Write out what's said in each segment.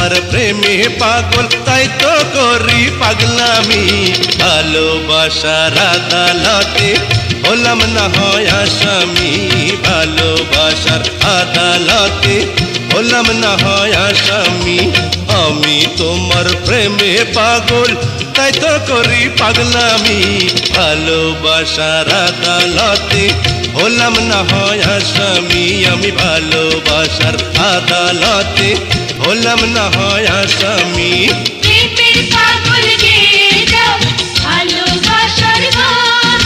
তোমার প্রেমে পাগল তাই তো করি পাগলামি ভালোবাসার আদালতে হলাম না হয় আসামি ভালোবাসার আদালতে হলাম না হয় আসামি আমি তোমার প্রেমে পাগল তাই তো করি পাগলামি ভালোবাসার আদালতে হলাম না হয় আসামি আমি ভালোবাসার আদালতে হলাম না হয় আসামি প্রেমের পাগল গেয়ে যাও ভালোবাসার গান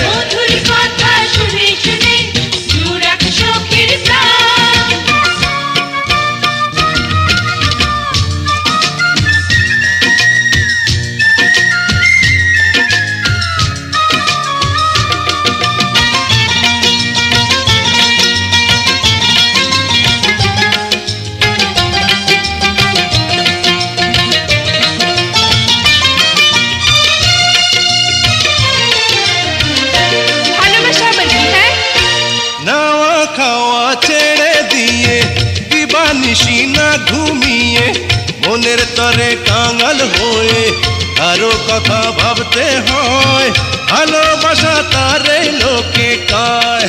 মধুর কথা শুনে শুনে জুড়াক শোকের প্রাণ নিশি না ঘুমিয়ে মনের তরে কাঙাল হয়ে কারো কথা ভাবতে হয় ভালোবাসা তারে লোকে কয়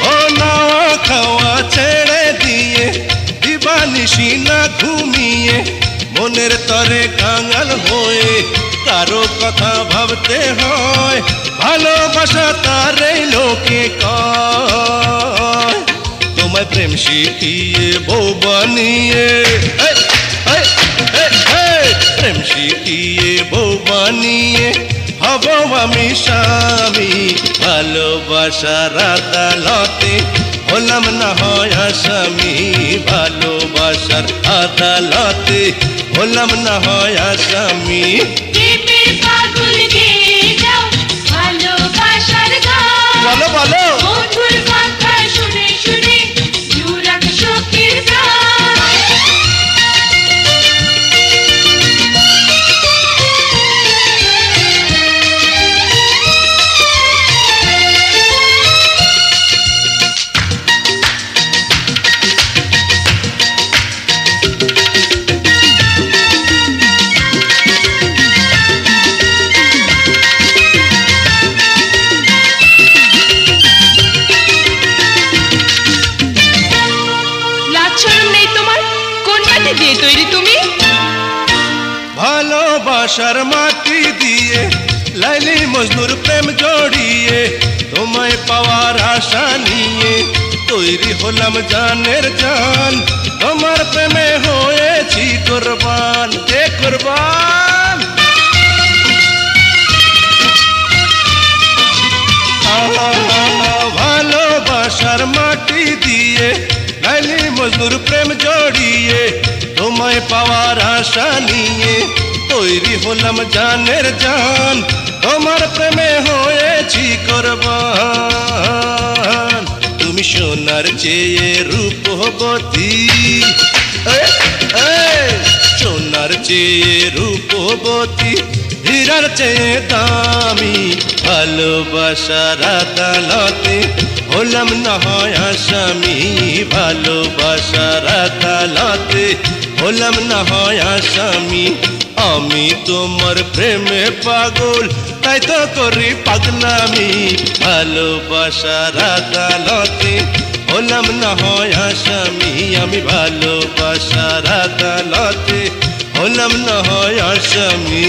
ও নাওয়া খাওয়া ছেড়ে দিয়ে দিবানিশি না ঘুমিয়ে মনের তরে কাঙাল হয়ে কারো কথা ভাবতে হয় ভালোবাসা তারে লোকে কয় তোমায় প্রেম শিখিয়ে বউ বানিয়ে প্রেম শিখিয়ে বউ বানিয়ে হব আমি স্বামী ভালোবাসার আদালতে হলাম না হয় আসামি ভালোবাসার আদালতে হলাম না হয় আসামি প্রেমের পাগল গেয়ে যাও ভালোবাসার গান বলো বলো মধুর কথা শুনে শুনে জুড়াক শোকের প্রাণ তৈরি তুমি ভালোবাসার মাটি দিয়ে লাইলি মজনুর প্রেম জড়িয়ে তোমায় পাওয়ার আশা নিয়ে তৈরি হলাম জানের জান তোমার প্রেমে হয়েছি কুরবান এ কুরবান ভালোবাসার মাটি দিয়ে লাইলি মজনুর প্রেম জড়িয়ে তোমায় পাওয়ার আশা নিয়ে তৈরি হলাম জানের জান তোমার প্রেমে হয়েছি কুরবান তুমি সোনার চেয়ে রূপবতী সোনার চেয়ে রূপবতী হীরার চেয়ে দামি ভালোবাসার আদালতে হলাম না হয় আসামি ভালোবাসার আদালতে হলাম না হয় আসামি আমি তোমার প্রেমে পাগল তাই তো করি পাগলামি ভালোবাসার আদালতে হলাম না হয় আসামি আমি ভালোবাসার আদালতে হলাম না হয় আসামি